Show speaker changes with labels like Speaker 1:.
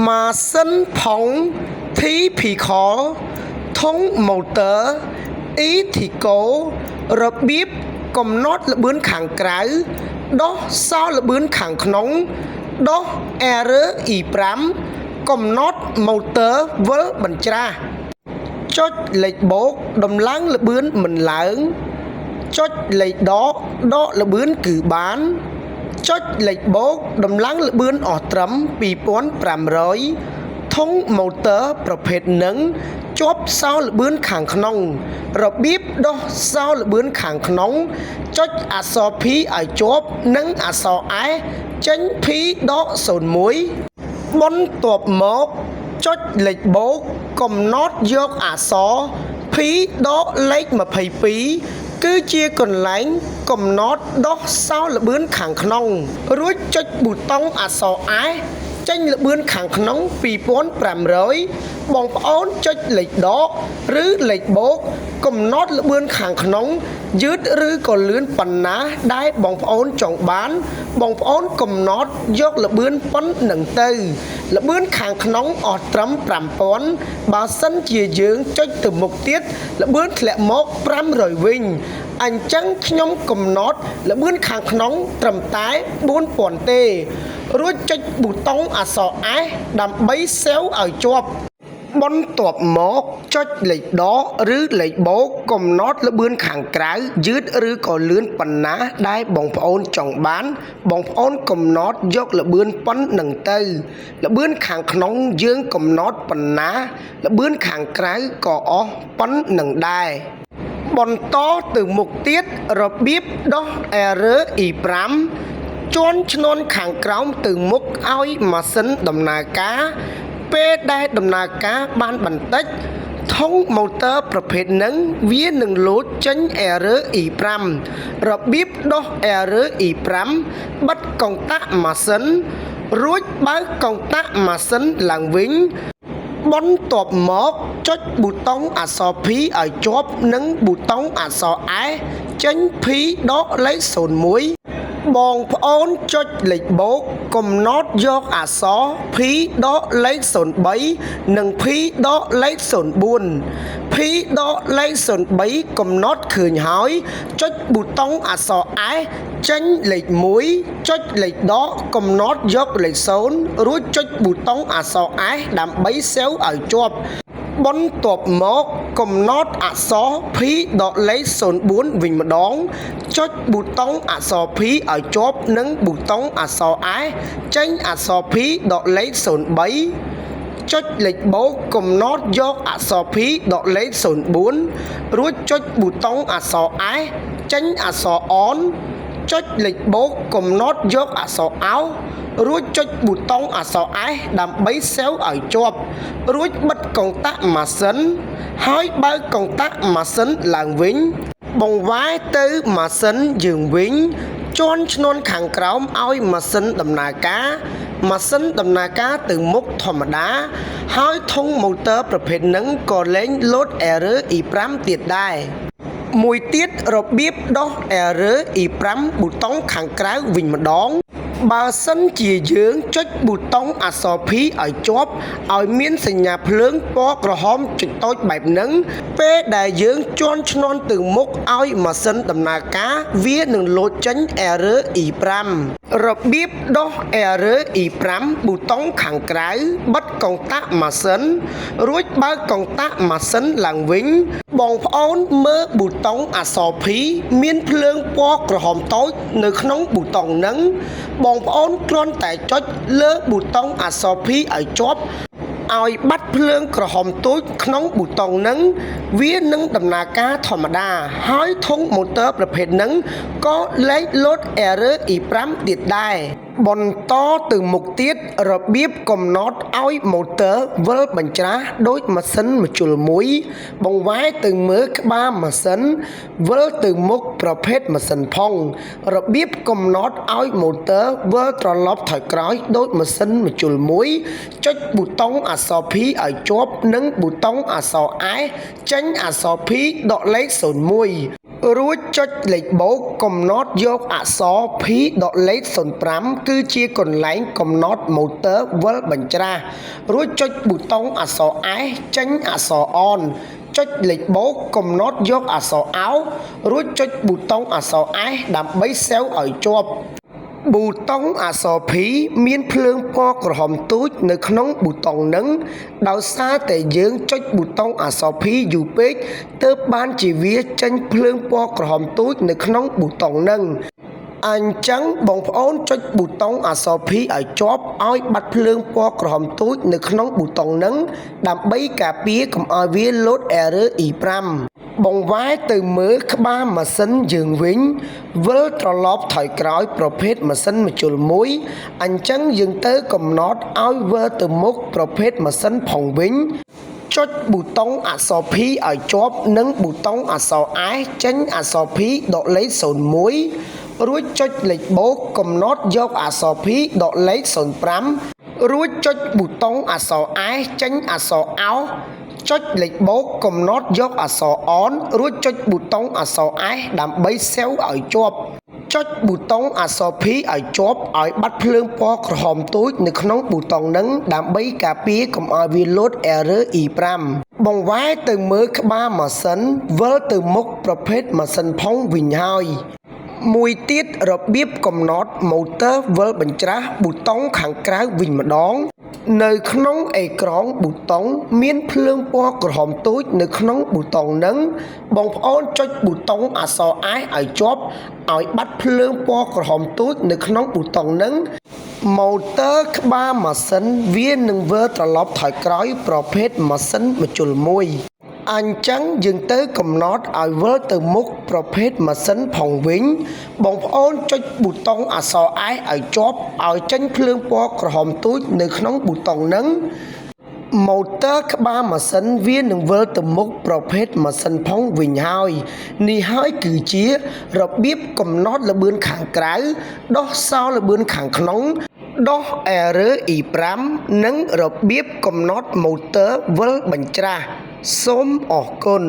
Speaker 1: ម៉ាស៊ីនផុង TPCOL ធុង motor ETCO របៀបកំណត់ល្បឿនខាងក្រៅដោះសោល្បឿនខាងក្នុងដោះ error E5 កំណត់ motor វិលបញ្ច្រាសចុចលេខបូកដំឡើងល្បឿនមិនឡើងចុចលេខដកដកល្បឿនគឺបានចុចលេខបូកដំឡើងល្បឿនអស់ត្រឹម 2500 ធុង motor ប្រភេទនឹងជាប់សោល្បឿនខាងក្នុងរបៀបដោះសោល្បឿនខាងក្នុងចុចអក្សរ P ឲ្យជាប់និងអក្សរ S ចេញ P ដក01បន្ទាប់មកចុចលេខបូកកំណត់យកអក្សរ P ដកលេខ22គឺជាកន្លែងកំណត់ដោះសោល្បឿនខាងក្នុងរួចចុចប៊ូតុងអក្សរ S ចេញល្បឿនខាងក្នុង 2500 បងប្អូនចុចលេខដកឬលេខបូកកំណត់ល្បឿនខាងក្នុងយឺតឬក៏លឿនប៉ុណ្ណាដែលបងប្អូនចង់បានបងប្អូនកំណត់យកល្បឿនប៉ុណ្ណឹងទៅល្បឿនខាងក្នុងអស់ត្រឹម 5000 បើសិនជាយើងចុចទៅមុខទៀតល្បឿនធ្លាក់មក500វិញអញ្ចឹងខ្ញុំកំណត់ល្បឿនខាងក្នុងត្រឹមតែ 4000 ទេរួចចុចប៊ូតុងអក្សរ S ដើម្បីសេវឲ្យជាប់បន្ទាប់មកចុចលេខដកឬលេខបូកកំណត់ល្បឿនខាងក្រៅយឺតឬក៏លឿនប៉ុណ្ណាដែលបងប្អូនចង់បានបងប្អូនកំណត់យកល្បឿនប៉ុណ្ណឹងទៅល្បឿនខាងក្នុងយើងកំណត់ប៉ុណ្ណាល្បឿនខាងក្រៅក៏អស់ប៉ុណ្ណឹងដែរបន្តទៅមុខទៀតរបៀបដោះ error E5 ជាន់ឈ្នាន់ខាងក្រោមទៅមុខឲ្យម៉ាស៊ីនដំណើរការពេលដែលដំណើរការបានបន្តិចធុង motor ប្រភេទហ្នឹងវានឹងលោតចេញ error E5 របៀបដោះ error E5 បិទកុងតាក់ម៉ាស៊ីនរួចបើកកុងតាក់ម៉ាស៊ីនឡើងវិញបន្ទាប់មកចុចប៊ូតុងអក្សរ P ឲ្យជាប់និងប៊ូតុងអក្សរ S ចេញ P ដកលេខ01បងប្អូនចុចលេខបូកកំណត់យកអក្សរ P ដកលេខ03និង P ដកលេខ04 P ដកលេខ03កំណត់ឃើញហើយចុចប៊ូតុងអក្សរ S ចេញលេខ1ចុចលេខដកកំណត់យកលេខ0រួចចុចប៊ូតុងអក្សរ S ដើម្បីសេវឲ្យជាប់បន្ទាប់មកកំណត់អក្សរ P ដកលេខ04វិញម្ដងចុចប៊ូតុងអក្សរ P ឲ្យជាប់និងប៊ូតុងអក្សរ S ចេញអក្សរ P ដកលេខ03ចុចលេខបូកកំណត់យកអក្សរ P ដកលេខ04រួចចុចប៊ូតុងអក្សរ S ចេញអក្សរ ON ចុចលេខបូកកំណត់យកអក្សរ OUT រួចចុចប៊ូតុងអក្សរ S ដើម្បីសេវឲ្យជាប់រួចបិទកុងតាក់ម៉ាស៊ីនហើយបើកកុងតាក់ម៉ាស៊ីនឡើងវិញបង្វែរទៅម៉ាស៊ីនយើងវិញជាន់ឈ្នាន់ខាងក្រោមឲ្យម៉ាស៊ីនដំណើរការម៉ាស៊ីនដំណើរការទៅមុខធម្មតាហើយធុង motor ប្រភេទហ្នឹងក៏លែងលោត error E5 ទៀតដែរមួយទៀតរបៀបដោះ error E5 ប៊ូតុងខាងក្រៅវិញម្ដងបើសិនជាយើងចុចប៊ូតុងអក្សរ P ឲ្យជាប់ឲ្យមានសញ្ញាភ្លើងពណ៌ក្រហមចុចតូចបែបហ្នឹងពេលដែលយើងជាន់ឈ្នាន់ទៅមុខឲ្យម៉ាស៊ីនដំណើរការវានឹងលោតចេញ error E5 របៀបដោះ error E5 ប៊ូតុងខាងក្រៅបិទកុងតាក់ម៉ាស៊ីនរួចបើកកុងតាក់ម៉ាស៊ីនឡើងវិញបងប្អូនមើលប៊ូតុងអក្សរ P មានភ្លើងពណ៌ក្រហមតូចនៅក្នុងប៊ូតុងហ្នឹងបងប្អូនគ្រាន់តែចុចលើប៊ូតុងអក្សរ P ឲ្យជាប់ឲ្យបាត់ភ្លើងក្រហមទូចក្នុងប៊ូតុងហ្នឹងវានឹងដំណើរការធម្មតាហើយធុង motor ប្រភេទហ្នឹងក៏លែងលោត error E5 ទៀតដែរបន្តទៅមុខទៀតរបៀបកំណត់ឲ្យ motor វិលបញ្ច្រាសដូចម៉ាស៊ីនម្ជុលមួយបង្វែរទៅមើលក្បាលម៉ាស៊ីនវិលទៅមុខប្រភេទម៉ាស៊ីនផងរបៀបកំណត់ឲ្យ motor វិលត្រឡប់ថយក្រោយដូចម៉ាស៊ីនម្ជុលមួយចុចប៊ូតុងអក្សរ P ឲ្យជាប់និងប៊ូតុងអក្សរ S ចេញអក្សរ P ដកលេខ01 រួចចុចលេខបូកកំណត់យកអក្សរ P ដកលេខ05គឺជាកន្លែងកំណត់ motor វិលបញ្ច្រាសរួចចុចប៊ូតុងអក្សរ S ចេញអក្សរ ON ចុចលេខបូកកំណត់យកអក្សរ OUT រួចចុចប៊ូតុងអក្សរ S ដើម្បីសេវឲ្យជាប់ប៊ូតុងអក្សរ P មានភ្លើងពណ៌ក្រហមទូចនៅក្នុងប៊ូតុងនឹងដោយសារតែយើងចុចប៊ូតុងអក្សរ P យូរពេកទើបបានជាវាចេញភ្លើងពណ៌ក្រហមទូចនៅក្នុងប៊ូតុងនឹងអញ្ចឹងបងប្អូនចុចប៊ូតុងអក្សរ P ឲ្យជាប់ឲ្យបាត់ភ្លើងពណ៌ក្រហមទូចនៅក្នុងប៊ូតុងនឹងដើម្បីការពារកុំឲ្យវា load error E5 បង្វែរទៅមើលក្បាលម៉ាស៊ីនយើងវិញវិលត្រឡប់ថយក្រោយប្រភេទម៉ាស៊ីនម្ជុលមួយអញ្ចឹងយើងទៅកំណត់ឲ្យវិលទៅមុខប្រភេទម៉ាស៊ីនផងវិញចុចប៊ូតុងអក្សរ P ឲ្យជាប់និងប៊ូតុងអក្សរ S ចេញអក្សរ P ដកលេខ01រួចចុចលេខបូកកំណត់យកអក្សរ P ដកលេខ05រួចចុចប៊ូតុងអក្សរ S ចេញអក្សរ OUT ចុចលេខបូកកំណត់យកអក្សរ ON រួចចុចប៊ូតុងអក្សរ S ដើម្បីសេវឲ្យជាប់ចុចប៊ូតុងអក្សរ P ឲ្យជាប់ឲ្យបាត់ភ្លើងពណ៌ក្រហមទូចនៅក្នុងប៊ូតុងនឹងដើម្បីការពារកុំឲ្យវា load error E5 បង្វែរទៅមើលក្បាលម៉ាស៊ីនវិលទៅមុខប្រភេទម៉ាស៊ីនផងវិញហើយមួយទៀតរបៀបកំណត់ motor វិលបញ្ច្រាសប៊ូតុងខាងក្រៅវិញម្ដងនៅក្នុងអេក្រង់ប៊ូតុងមានភ្លើងពណ៌ក្រហមទូចនៅក្នុងប៊ូតុងនឹងបងប្អូនចុចប៊ូតុងអក្សរ S ឲ្យជាប់ឲ្យបាត់ភ្លើងពណ៌ក្រហមទូចនៅក្នុងប៊ូតុងនឹងmotor ក្បាលម៉ាស៊ីនវានឹងវិលត្រឡប់ថយក្រោយប្រភេទម៉ាស៊ីនម្ជុលមួយអញ្ចឹងយើងទៅកំណត់ឲ្យវិលទៅមុខប្រភេទម៉ាស៊ីនផងវិញបងប្អូនចុចប៊ូតុងអក្សរ S ឲ្យជាប់ឲ្យចេញភ្លើងពណ៌ក្រហមទូចនៅក្នុងប៊ូតុងនឹងmotor ក្បាលម៉ាស៊ីនវានឹងវិលទៅមុខប្រភេទម៉ាស៊ីនផងវិញហើយនេះហើយគឺជារបៀបកំណត់ល្បឿនខាងក្រៅដោះសោល្បឿនខាងក្នុងដោះ error E5 និងរបៀបកំណត់ motor វិលបញ្ច្រាសសូមអរគុណ